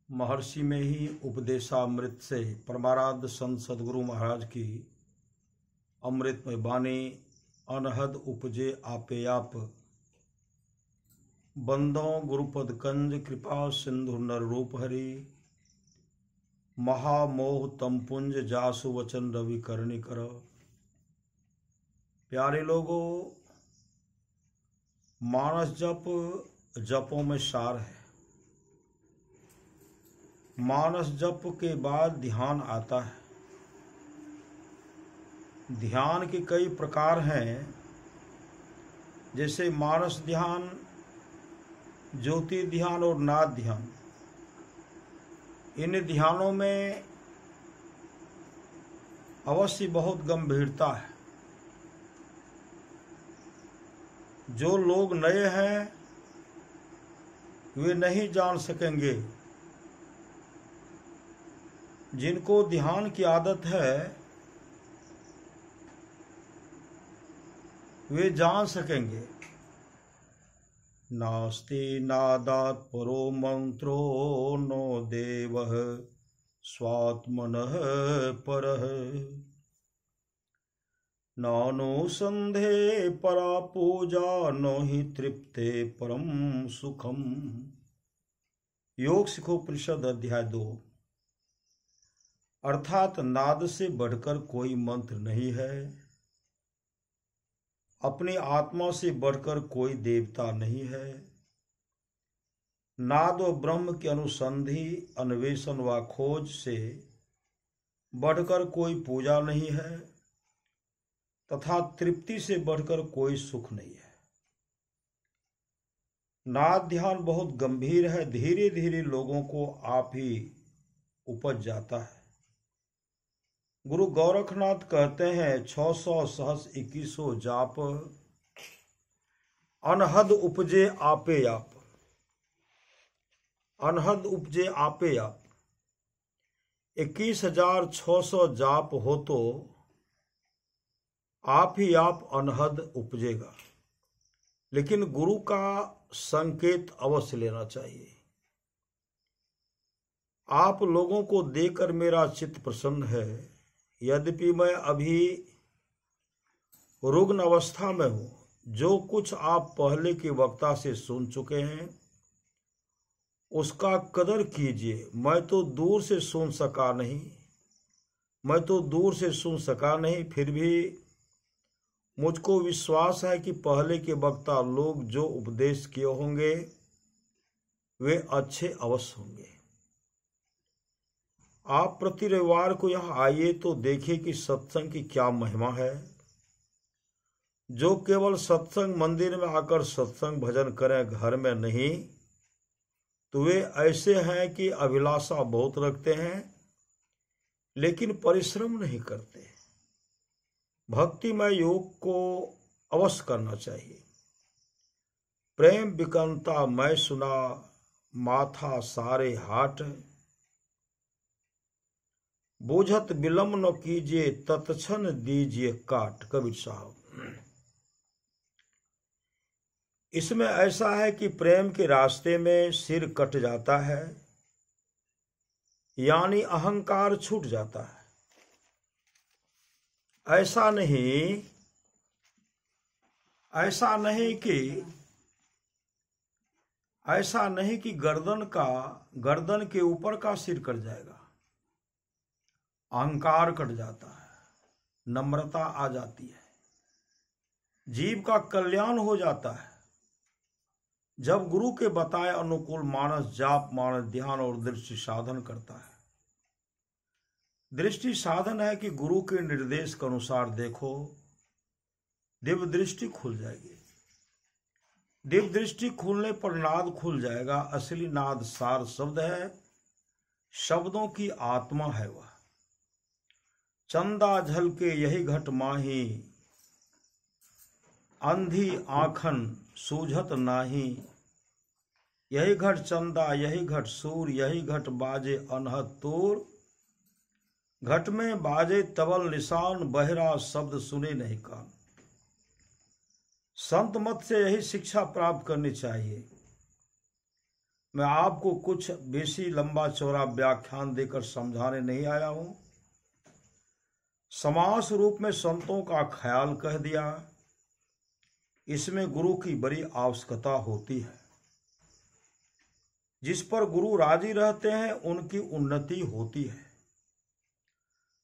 महर्षि में ही उपदेशामृत से परमाराध्य संत सदगुरु महाराज की अमृतमय वाणी अनहद उपजे आपे आप। बंदों गुरुपद कंज कृपा सिंधु नर रूप हरि। महामोह तमपुंज जासु वचन रवि करणी कर। प्यारे लोगों, मानस जप जपों में सार है। मानस जप के बाद ध्यान आता है। ध्यान के कई प्रकार हैं, जैसे मानस ध्यान, ज्योति ध्यान और नाद ध्यान। इन ध्यानों में अवश्य बहुत गंभीरता है। जो लोग नए हैं वे नहीं जान सकेंगे। जिनको ध्यान की आदत है वे जान सकेंगे। नास्ति नादात् परो मंत्रो नो देवः स्वात्मनः परः। नानुसंधे परा पूजा नो हि तृप्ते परम सुखम। योग सिखोपनिषद अध्याय 2। अर्थात नाद से बढ़कर कोई मंत्र नहीं है। अपनी आत्मा से बढ़कर कोई देवता नहीं है। नाद व ब्रह्म की अनुसंधि, अन्वेषण व खोज से बढ़कर कोई पूजा नहीं है तथा तृप्ति से बढ़कर कोई सुख नहीं है। नाद ध्यान बहुत गंभीर है। धीरे धीरे लोगों को आप ही उपज जाता है। गुरु गोरखनाथ कहते हैं 600 सहस 2100 जाप अनहद उपजे आपे आप। अनहद उपजे आपे आप। 21,600 जाप हो तो आप ही आप अनहद उपजेगा। लेकिन गुरु का संकेत अवश्य लेना चाहिए। आप लोगों को देकर मेरा चित्त प्रसन्न है। यद्यपि मैं अभी रुग्ण अवस्था में हूं। जो कुछ आप पहले के वक्ता से सुन चुके हैं उसका कदर कीजिए। मैं तो दूर से सुन सका नहीं, फिर भी मुझको विश्वास है कि पहले के वक्ता लोग जो उपदेश किए होंगे वे अच्छे अवश्य होंगे। आप प्रति रविवार को यहाँ आइए तो देखिए कि सत्संग की क्या महिमा है। जो केवल सत्संग मंदिर में आकर सत्संग भजन करें, घर में नहीं, तो वे ऐसे हैं कि अभिलाषा बहुत रखते हैं लेकिन परिश्रम नहीं करते। भक्तिमय योग को अवश्य करना चाहिए। प्रेम विकंता मैं सुना माथा सारे हाट। बोझत विलंब न कीजिए तत्क्षण दीजिए काट। कबीर साहब। इसमें ऐसा है कि प्रेम के रास्ते में सिर कट जाता है, यानी अहंकार छूट जाता है। ऐसा नहीं कि गर्दन के ऊपर का सिर कट जाएगा। अहंकार कट जाता है, नम्रता आ जाती है, जीव का कल्याण हो जाता है। जब गुरु के बताए अनुकूल मानस जाप, मानस ध्यान और दृष्टि साधन करता है। दृष्टि साधन है कि गुरु के निर्देश के अनुसार देखो, दिव्य दृष्टि खुल जाएगी। दिव्य दृष्टि खुलने पर नाद खुल जाएगा। असली नाद सार शब्द है, शब्दों की आत्मा है वह। चंदा झलके यही घट माही, अंधी आँखन सूझत नाही। यही घट चंदा, यही घट सूर, यही घट बाजे अनहद तूर। घट में बाजे तबल निशान, बहरा शब्द सुने नहीं कान। संत मत से यही शिक्षा प्राप्त करनी चाहिए। मैं आपको कुछ बेसी लंबा चौड़ा व्याख्यान देकर समझाने नहीं आया हूं। समास रूप में संतों का ख्याल कह दिया। इसमें गुरु की बड़ी आवश्यकता होती है। जिस पर गुरु राजी रहते हैं उनकी उन्नति होती है।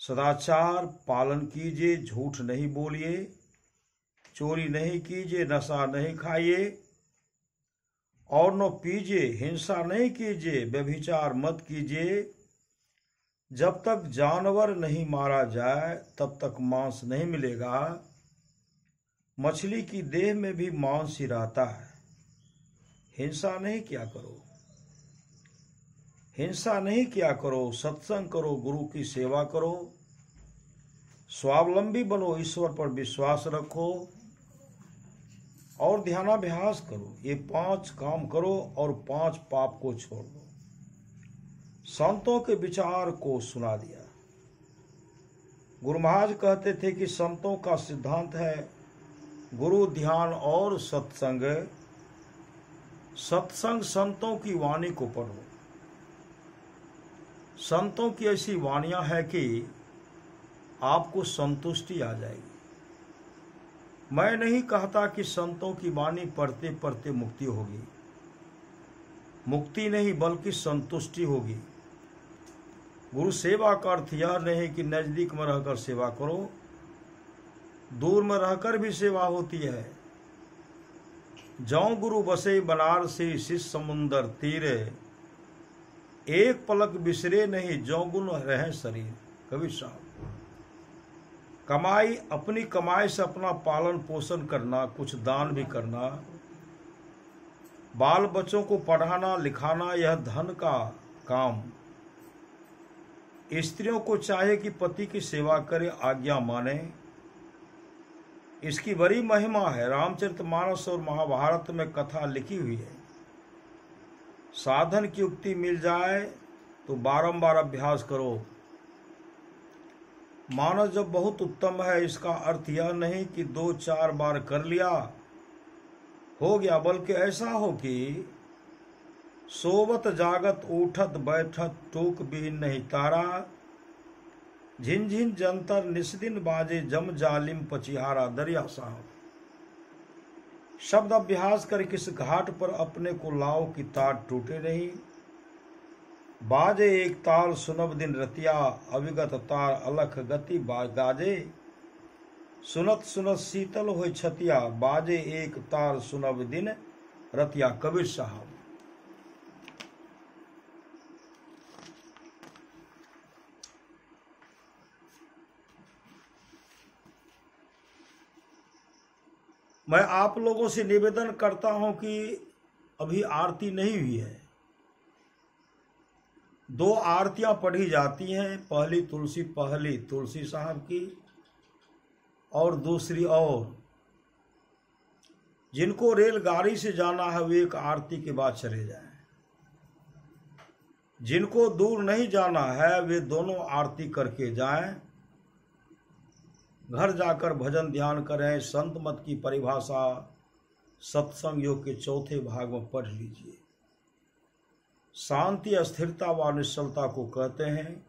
सदाचार पालन कीजिए, झूठ नहीं बोलिए, चोरी नहीं कीजिए, नशा नहीं खाइए और न पीजिए, हिंसा नहीं कीजिए, व्यभिचार मत कीजिए। जब तक जानवर नहीं मारा जाए तब तक मांस नहीं मिलेगा। मछली की देह में भी मांस ही रहता है। हिंसा नहीं किया करो, हिंसा नहीं किया करो, सत्संग करो, गुरु की सेवा करो, स्वावलंबी बनो, ईश्वर पर विश्वास रखो और ध्यानाभ्यास करो। ये 5 काम करो और 5 पाप को छोड़ दो। संतों के विचार को सुना दिया। गुरु महाराज कहते थे कि संतों का सिद्धांत है गुरु, ध्यान और सत्संग। सत्संग संतों की वाणी को पढ़ो। संतों की ऐसी वाणियां हैं कि आपको संतुष्टि आ जाएगी। मैं नहीं कहता कि संतों की वाणी पढ़ते पढ़ते मुक्ति होगी। मुक्ति नहीं बल्कि संतुष्टि होगी। गुरु सेवा का अर्थ यह नहीं कि नजदीक में रहकर सेवा करो, दूर में रहकर भी सेवा होती है। जौं गुरु बसे बनारसी शिष समुंदर तीरे, एक पलक बिसरे नहीं जो गुण रहे शरीर। कबीर साहब। कमाई, अपनी कमाई से अपना पालन पोषण करना, कुछ दान भी करना, बाल बच्चों को पढ़ाना लिखाना, यह धन का काम। स्त्रियों को चाहे कि पति की सेवा करे, आज्ञा माने। इसकी बड़ी महिमा है। रामचरितमानस और महाभारत में कथा लिखी हुई है। साधन की युक्ति मिल जाए तो बारंबार अभ्यास करो। मानस जब बहुत उत्तम है, इसका अर्थ यह नहीं कि 2-4 बार कर लिया हो गया, बल्कि ऐसा हो कि सोवत जागत उठत बैठत टूक बिहीन नहीं तारा, झिनझिन जंतर निस्दिन बाजे जम जालिम पचिहारा। दरिया साहब। शब्द अभ्यास कर किस घाट पर अपने को लाओ कि तार टूटे नहीं। बाजे एक ताल सुनब दिन रतिया, अविगत तार अलख गति गाजे। सुनत सुनत शीतल होय छतिया, बाजे एक ताल सुनब दिन रतिया। कबीर साहब। मैं आप लोगों से निवेदन करता हूं कि अभी आरती नहीं हुई है। 2 आरतियां पढ़ी जाती हैं। पहली तुलसी साहब की और दूसरी और। जिनको रेलगाड़ी से जाना है वे एक आरती के बाद चले जाएं। जिनको दूर नहीं जाना है वे दोनों आरती करके जाएं। घर जाकर भजन ध्यान करें। संत मत की परिभाषा सत्संग योग के 4थे भाग में पढ़ लीजिए। शांति अस्थिरता व निश्चलता को कहते हैं।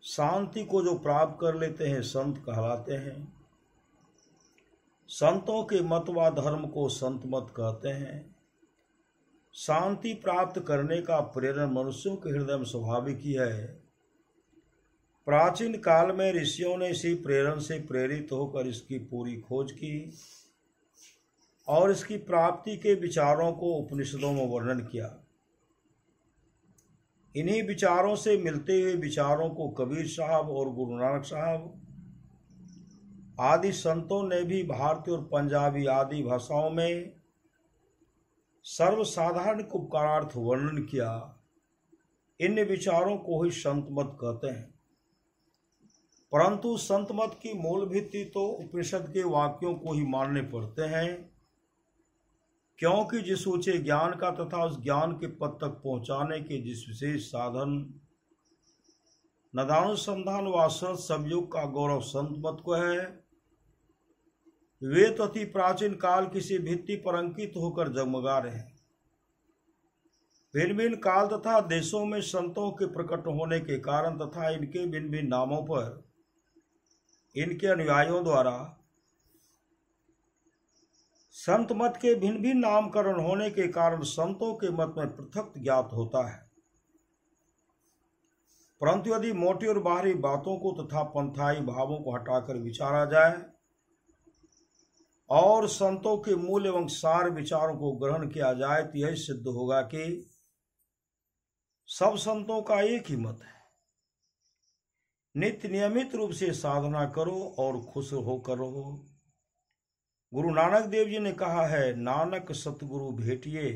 शांति को जो प्राप्त कर लेते हैं संत कहलाते हैं। संतों के मत व धर्म को संत मत कहते हैं। शांति प्राप्त करने का प्रेरण मनुष्यों के हृदय में स्वाभाविक ही है। प्राचीन काल में ऋषियों ने इसी प्रेरण से प्रेरित होकर इसकी पूरी खोज की और इसकी प्राप्ति के विचारों को उपनिषदों में वर्णन किया। इन्हीं विचारों से मिलते हुए विचारों को कबीर साहब और गुरु नानक साहब आदि संतों ने भी भारतीय और पंजाबी आदि भाषाओं में सर्वसाधारण उपकारार्थ वर्णन किया। इन विचारों को ही संत मत कहते हैं। परंतु संत मत की मूल भित्ति तो उपनिषद के वाक्यों को ही मानने पड़ते हैं, क्योंकि जिस ऊंचे ज्ञान का तथा उस ज्ञान के पद तक पहुंचाने के जिस विशेष साधन नदानुसंधान व सबयुग का गौरव संत मत को है, वे तो अति प्राचीन काल किसी भित्ति पर अंकित होकर जगमगा रहे हैं। भिन्न भिन्न काल तथा देशों में संतों के प्रकट होने के कारण तथा इनके भिन्न भिन्न नामों पर इनके अनुयायियों द्वारा संत मत के भिन्न भिन्न नामकरण होने के कारण संतों के मत में पृथक ज्ञात होता है। परंतु यदि मोटी और बाहरी बातों को तथा पंथाई भावों को हटाकर विचारा जाए और संतों के मूल एवं सार विचारों को ग्रहण किया जाए तो यह सिद्ध होगा कि सब संतों का एक ही मत है। नित्य नियमित रूप से साधना करो और खुश होकर रहो। गुरु नानक देव जी ने कहा है, नानक सतगुरु भेटिए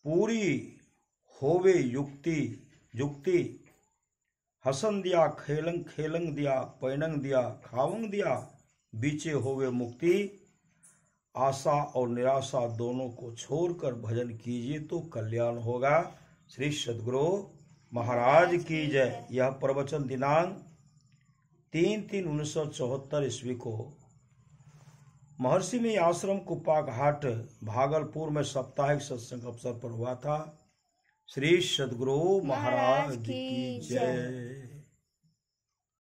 पूरी होवे युक्ति जुक्ति, हसन दिया खेलंग खेलंग दिया, पैनंग दिया खावंग दिया, बीचे होवे मुक्ति। आशा और निराशा दोनों को छोड़कर भजन कीजिए तो कल्याण होगा। श्री सद्गुरु महाराज की जय। यह प्रवचन दिनांक 3/3/1974 ईस्वी को महर्षि में आश्रम कुप्पा घाट भागलपुर में साप्ताहिक सत्संग अवसर पर हुआ था। श्री सद्गुरु महाराज की जय।